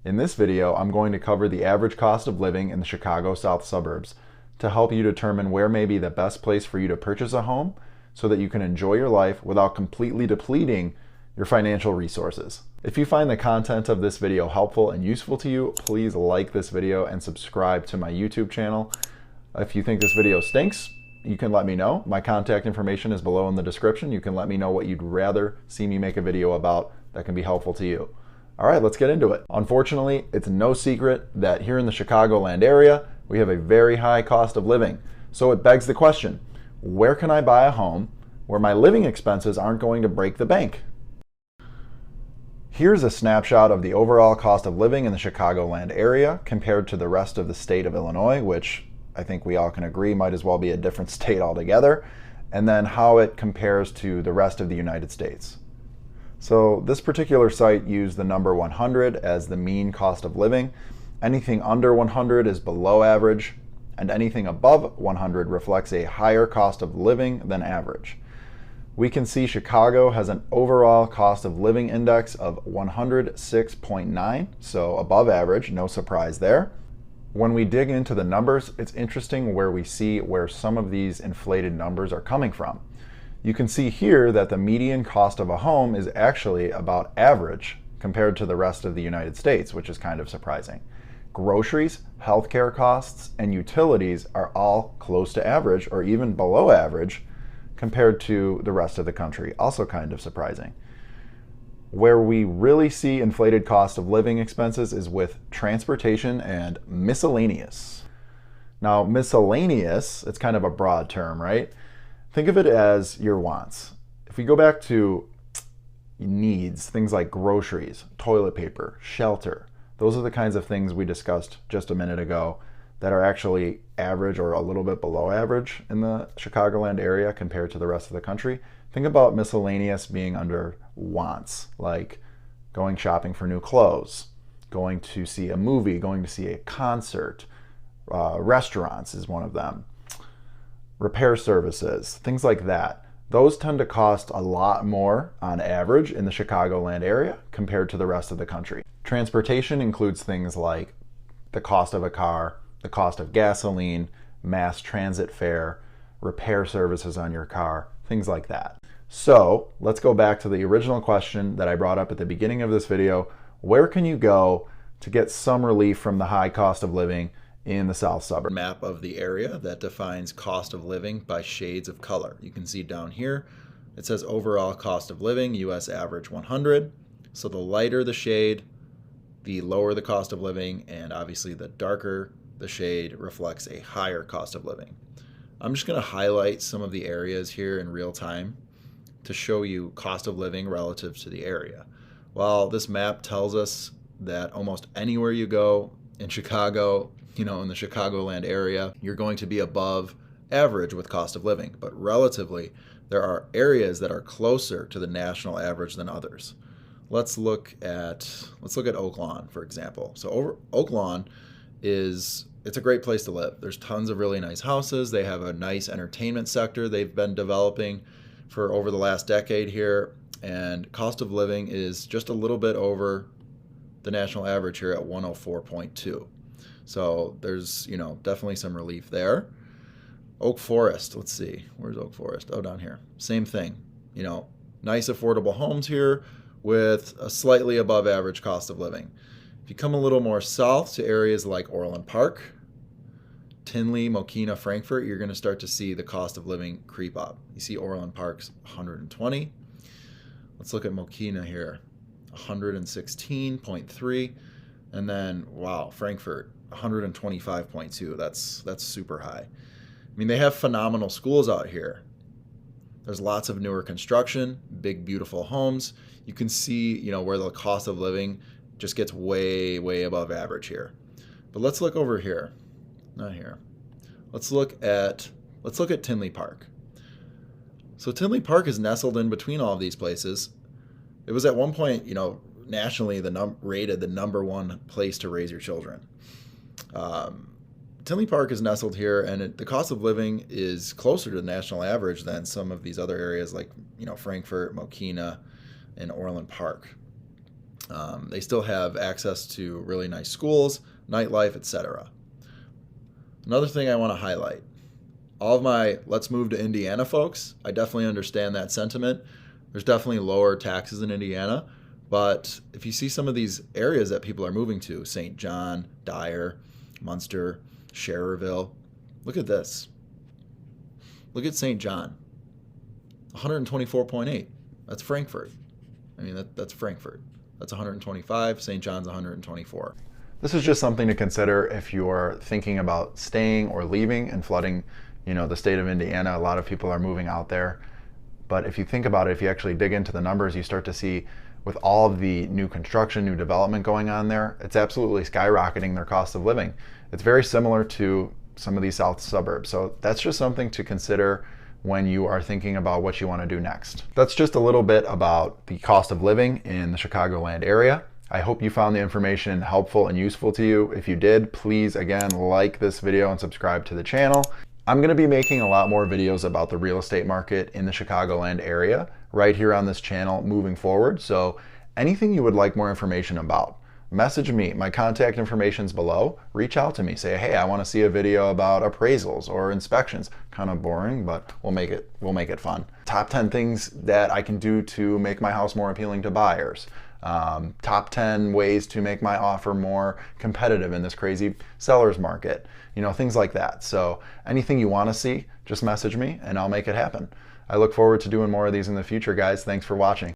In this video, I'm going to cover the average cost of living in the Chicago South suburbs to help you determine where may be the best place for you to purchase a home so that you can enjoy your life without completely depleting your financial resources. If you find the content of this video helpful and useful to you, please like this video and subscribe to my YouTube channel. If you think this video stinks, you can let me know. My contact information is below in the description. You can let me know what you'd rather see me make a video about that can be helpful to you. All right, let's get into it. Unfortunately, it's no secret that here in the Chicagoland area, we have a very high cost of living. So it begs the question, where can I buy a home where my living expenses aren't going to break the bank? Here's a snapshot of the overall cost of living in the Chicagoland area compared to the rest of the state of Illinois, which I think we all can agree might as well be a different state altogether, and then how it compares to the rest of the United States. So this particular site used the number 100 as the mean cost of living. Anything under 100 is below average, and anything above 100 reflects a higher cost of living than average. We can see Chicago has an overall cost of living index of 106.9, so above average, no surprise there. When we dig into the numbers, it's interesting where we see where some of these inflated numbers are coming from. You can see here that the median cost of a home is actually about average compared to the rest of the United States, which is kind of surprising. Groceries, healthcare costs, and utilities are all close to average or even below average compared to the rest of the country, also kind of surprising. Where we really see inflated cost of living expenses is with transportation and miscellaneous. Now, miscellaneous, it's kind of a broad term, right? Think of it as your wants. If we go back to needs, things like groceries, toilet paper, shelter, those are the kinds of things we discussed just a minute ago that are actually average or a little bit below average in the Chicagoland area compared to the rest of the country. Think about miscellaneous being under wants, like going shopping for new clothes, going to see a movie, going to see a concert, restaurants is one of them, repair services, things like that. Those tend to cost a lot more on average in the Chicagoland area compared to the rest of the country. Transportation includes things like the cost of a car, the cost of gasoline, mass transit fare, repair services on your car, things like that. So let's go back to the original question that I brought up at the beginning of this video. Where can you go to get some relief from the high cost of living in the South Suburbs? Map of the area that defines cost of living by shades of color. You can see down here, it says overall cost of living, US average 100. So the lighter the shade, the lower the cost of living, and obviously the darker the shade reflects a higher cost of living. I'm just going to highlight some of the areas here in real time to show you cost of living relative to the area. While this map tells us that almost anywhere you go in Chicago, in the Chicagoland area, you're going to be above average with cost of living, but relatively, there are areas that are closer to the national average than others. Let's look at Oak Lawn, for example. So Oak Lawn it's a great place to live. There's tons of really nice houses. They have a nice entertainment sector they've been developing for over the last decade here, and cost of living is just a little bit over the national average here at 104.2. So there's, definitely some relief there. Oak Forest, let's see, where's Oak Forest? Oh, down here. Same thing, nice affordable homes here with a slightly above average cost of living. If you come a little more south to areas like Orland Park, Tinley, Mokena, Frankfort, you're going to start to see the cost of living creep up. You see Orland Park's 120. Let's look at Mokena here, 116.3. And then, wow, Frankfort, 125.2. That's super high. I mean, they have phenomenal schools out here. There's lots of newer construction, big, beautiful homes. You can see, where the cost of living just gets way, way above average here. But let's look over here. Not here. Let's look at Tinley Park. So Tinley Park is nestled in between all of these places. It was at one point, nationally rated the #1 place to raise your children. Tinley Park is nestled here, and the cost of living is closer to the national average than some of these other areas like Frankfort, Mokena, and Orland Park. They still have access to really nice schools, nightlife, etc. Another thing I want to highlight, all of my let's move to Indiana folks, I definitely understand that sentiment. There's definitely lower taxes in Indiana, but if you see some of these areas that people are moving to, St. John, Dyer, Munster, Schererville, look at this. Look at St. John, 124.8. That's Frankfurt. I mean, that's Frankfurt. That's 125. St. John's 124. This is just something to consider if you're thinking about staying or leaving and flooding, the state of Indiana. A lot of people are moving out there. But if you think about it, if you actually dig into the numbers, you start to see with all of the new construction, new development going on there, it's absolutely skyrocketing their cost of living. It's very similar to some of these south suburbs. So that's just something to consider when you are thinking about what you want to do next. That's just a little bit about the cost of living in the Chicagoland area. I hope you found the information helpful and useful to you. If you did, please again like this video and subscribe to the channel. I'm going to be making a lot more videos about the real estate market in the Chicagoland area right here on this channel moving forward. So anything you would like more information about, message me. My contact information is below. Reach out to me. Say, hey, I want to see a video about appraisals or inspections. Kind of boring, but we'll make it fun. Top 10 things that I can do to make my house more appealing to buyers. Top 10 ways to make my offer more competitive in this crazy seller's market. Things like that. So anything you want to see, just message me and I'll make it happen. I look forward to doing more of these in the future, guys. Thanks for watching.